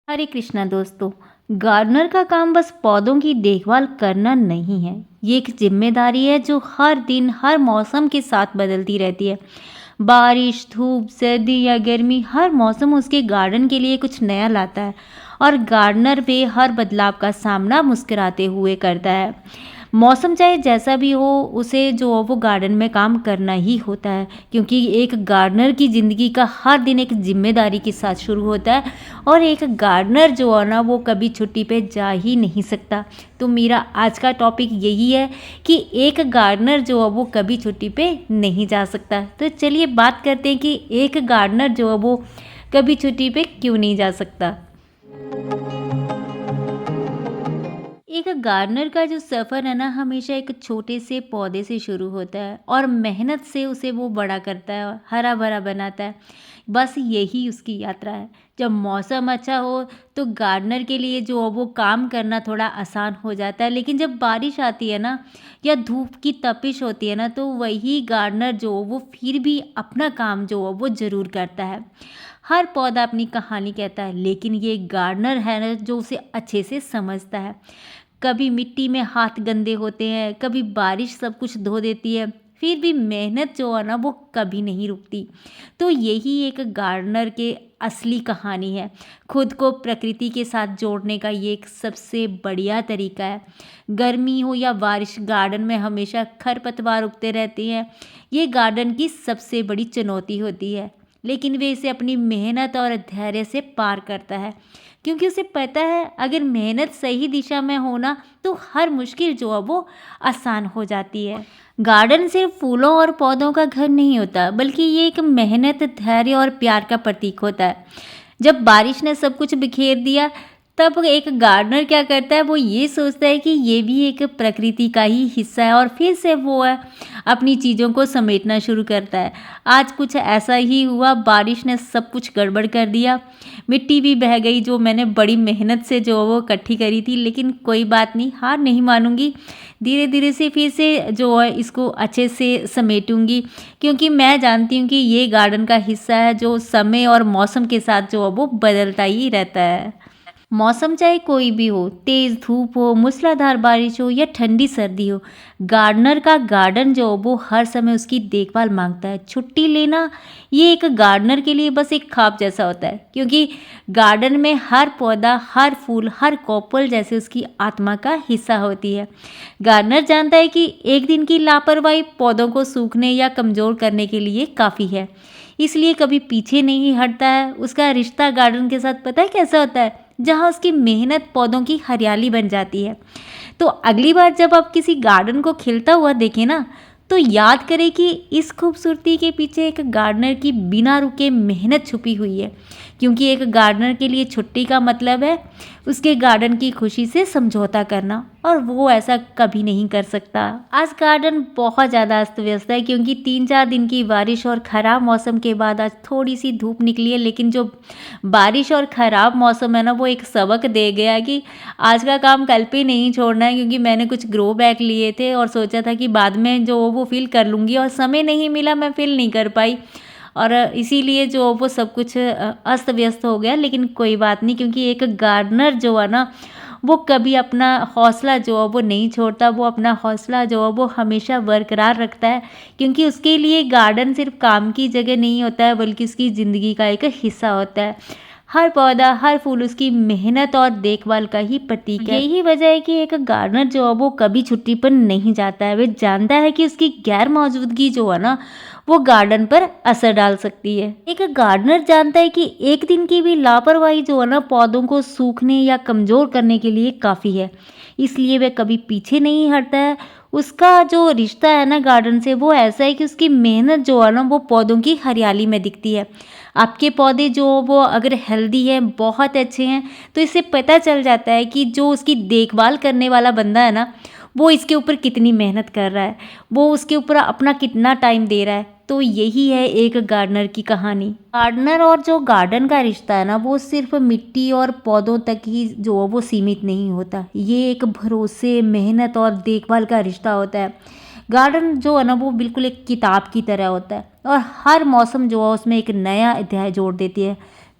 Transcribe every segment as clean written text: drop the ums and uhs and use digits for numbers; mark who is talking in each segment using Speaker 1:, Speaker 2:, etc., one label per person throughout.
Speaker 1: हरे कृष्णा दोस्तों। गार्डनर का काम बस पौधों की देखभाल करना नहीं है। ये एक जिम्मेदारी है जो हर दिन हर मौसम के साथ बदलती रहती है। बारिश, धूप, सर्दी या गर्मी, हर मौसम उसके गार्डन के लिए कुछ नया लाता है और गार्डनर भी हर बदलाव का सामना मुस्कुराते हुए करता है। मौसम चाहे जैसा भी हो, उसे जो वो गार्डन में काम करना ही होता है, क्योंकि एक गार्डनर की ज़िंदगी का हर दिन एक जिम्मेदारी के साथ शुरू होता है और एक गार्डनर जो है ना, वो कभी छुट्टी पे जा ही नहीं सकता। तो मेरा आज का टॉपिक यही है कि एक गार्डनर जो है वो कभी छुट्टी पे नहीं जा सकता। तो चलिए बात करते हैं कि एक गार्डनर जो है वो कभी छुट्टी पे क्यों नहीं जा सकता। एक गार्डनर का जो सफ़र है ना, हमेशा एक छोटे से पौधे से शुरू होता है और मेहनत से उसे वो बड़ा करता है और हरा भरा बनाता है। बस यही उसकी यात्रा है। जब मौसम अच्छा हो तो गार्डनर के लिए जो वो काम करना थोड़ा आसान हो जाता है, लेकिन जब बारिश आती है ना या धूप की तपिश होती है ना, तो वही गार्डनर जो वो फिर भी अपना काम जो वो ज़रूर करता है। हर पौधा अपनी कहानी कहता है, लेकिन ये गार्डनर है ना जो उसे अच्छे से समझता है। कभी मिट्टी में हाथ गंदे होते हैं, कभी बारिश सब कुछ धो देती है, फिर भी मेहनत जो है ना वो कभी नहीं रुकती। तो यही एक गार्डनर के असली कहानी है। खुद को प्रकृति के साथ जोड़ने का ये एक सबसे बढ़िया तरीका है। गर्मी हो या बारिश, गार्डन में हमेशा खरपतवार उगते रहते हैं। ये गार्डन की सबसे बड़ी चुनौती होती है, लेकिन वे इसे अपनी मेहनत और धैर्य से पार करता है, क्योंकि उसे पता है अगर मेहनत सही दिशा में हो ना, तो हर मुश्किल जो है वो आसान हो जाती है। गार्डन सिर्फ फूलों और पौधों का घर नहीं होता, बल्कि ये एक मेहनत, धैर्य और प्यार का प्रतीक होता है। जब बारिश ने सब कुछ बिखेर दिया, तब एक गार्डनर क्या करता है, वो ये सोचता है कि ये भी एक प्रकृति का ही हिस्सा है और फिर से वो है अपनी चीज़ों को समेटना शुरू करता है। आज कुछ ऐसा ही हुआ। बारिश ने सब कुछ गड़बड़ कर दिया। मिट्टी भी बह गई जो मैंने बड़ी मेहनत से जो वो इकट्ठी करी थी, लेकिन कोई बात नहीं, हार नहीं मानूंगी। धीरे धीरे से फिर से जो है इसको अच्छे से समेटूंगी, क्योंकि मैं जानती हूँ कि ये गार्डन का हिस्सा है जो समय और मौसम के साथ जो है वो बदलता ही रहता है। मौसम चाहे कोई भी हो, तेज धूप हो, मूसलाधार बारिश हो या ठंडी सर्दी हो, गार्डनर का गार्डन जो वो हर समय उसकी देखभाल मांगता है। छुट्टी लेना ये एक गार्डनर के लिए बस एक ख्वाब जैसा होता है, क्योंकि गार्डन में हर पौधा, हर फूल, हर कोपल जैसे उसकी आत्मा का हिस्सा होती है। गार्डनर जानता है कि एक दिन की लापरवाही पौधों को सूखने या कमज़ोर करने के लिए काफ़ी है, इसलिए कभी पीछे नहीं हटता है। उसका रिश्ता गार्डन के साथ पता है कैसा होता है, जहाँ उसकी मेहनत पौधों की हरियाली बन जाती है। तो अगली बार जब आप किसी गार्डन को खिलता हुआ देखें ना, तो याद करें कि इस खूबसूरती के पीछे एक गार्डनर की बिना रुके मेहनत छुपी हुई है, क्योंकि एक गार्डनर के लिए छुट्टी का मतलब है उसके गार्डन की खुशी से समझौता करना, और वो ऐसा कभी नहीं कर सकता। आज गार्डन बहुत ज़्यादा अस्त व्यस्त है, क्योंकि 3-4 दिन की बारिश और ख़राब मौसम के बाद आज थोड़ी सी धूप निकली है। लेकिन जो बारिश और ख़राब मौसम है ना, वो एक सबक दे गया कि आज का काम कल पे नहीं छोड़ना है, क्योंकि मैंने कुछ ग्रो बैग लिए थे और सोचा था कि बाद में जो वो फिल कर लूँगी, और समय नहीं मिला, मैं फिल नहीं कर पाई, और इसीलिए जो वो सब कुछ अस्त व्यस्त हो गया। लेकिन कोई बात नहीं, क्योंकि एक गार्डनर जो है ना, वो कभी अपना हौसला जो है वो नहीं छोड़ता। वो अपना हौसला जो है वो हमेशा बरकरार रखता है, क्योंकि उसके लिए गार्डन सिर्फ काम की जगह नहीं होता है, बल्कि उसकी ज़िंदगी का एक हिस्सा होता है। हर पौधा, हर फूल उसकी मेहनत और देखभाल का ही प्रतीक है। यही वजह है कि एक गार्डनर जो है वो कभी छुट्टी पर नहीं जाता है। वे जानता है कि उसकी गैर मौजूदगी जो है ना, वो गार्डन पर असर डाल सकती है। एक गार्डनर जानता है कि एक दिन की भी लापरवाही जो है ना, पौधों को सूखने या कमज़ोर करने के लिए काफ़ी है, इसलिए वह कभी पीछे नहीं हटता है। उसका जो रिश्ता है ना गार्डन से, वो ऐसा है कि उसकी मेहनत जो है ना, वो पौधों की हरियाली में दिखती है। आपके पौधे जो वो अगर हेल्दी हैं, बहुत अच्छे हैं, तो इससे पता चल जाता है कि जो उसकी देखभाल करने वाला बंदा है ना, वो इसके ऊपर कितनी मेहनत कर रहा है, वो उसके ऊपर अपना कितना टाइम दे रहा है। तो यही है एक गार्डनर की कहानी। गार्डनर और जो गार्डन का रिश्ता है ना, वो सिर्फ मिट्टी और पौधों तक ही जो वो सीमित नहीं होता। ये एक भरोसे, मेहनत और देखभाल का रिश्ता होता है। गार्डन जो है ना, वो बिल्कुल एक किताब की तरह होता है, और हर मौसम जो है उसमें एक नया अध्याय जोड़ देती है।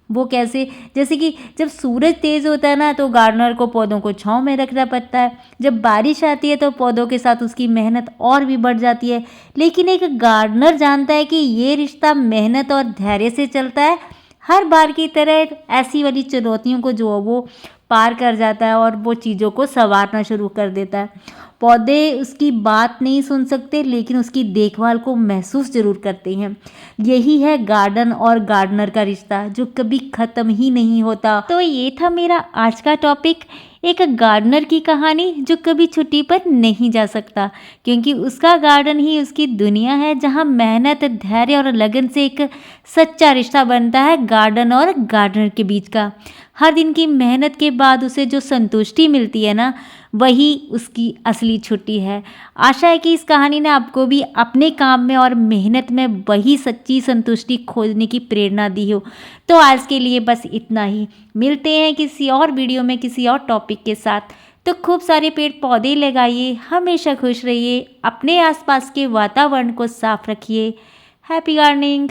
Speaker 1: वो कैसे, जैसे कि जब सूरज तेज़ होता है ना तो गार्डनर को पौधों को छाँव में रखना पड़ता है। जब बारिश आती है तो पौधों के साथ उसकी मेहनत और भी बढ़ जाती है। लेकिन एक गार्डनर जानता है कि ये रिश्ता मेहनत और धैर्य से चलता है। हर बार की तरह ऐसी वाली चुनौतियों को जो वो पार कर जाता है और वो चीज़ों को सँवारना शुरू कर देता है। पौधे उसकी बात नहीं सुन सकते लेकिन उसकी देखभाल को महसूस ज़रूर करते हैं। यही है गार्डन और गार्डनर का रिश्ता जो कभी ख़त्म ही नहीं होता। तो ये था मेरा आज का टॉपिक, एक गार्डनर की कहानी जो कभी छुट्टी पर नहीं जा सकता, क्योंकि उसका गार्डन ही उसकी दुनिया है जहाँ मेहनत, धैर्य और लगन से एक सच्चा रिश्ता बनता है गार्डन और गार्डनर के बीच का। हर दिन की मेहनत के बाद उसे जो संतुष्टि मिलती है ना, वही उसकी असली छुट्टी है। आशा है कि इस कहानी ने आपको भी अपने काम में और मेहनत में वही सच्ची संतुष्टि खोजने की प्रेरणा दी हो। तो आज के लिए बस इतना ही। मिलते हैं किसी और वीडियो में किसी और टॉपिक के साथ। तो खूब सारे पेड़ पौधे लगाइए, हमेशा खुश रहिए, अपने आसपास के वातावरण को साफ रखिए। Happy gardening.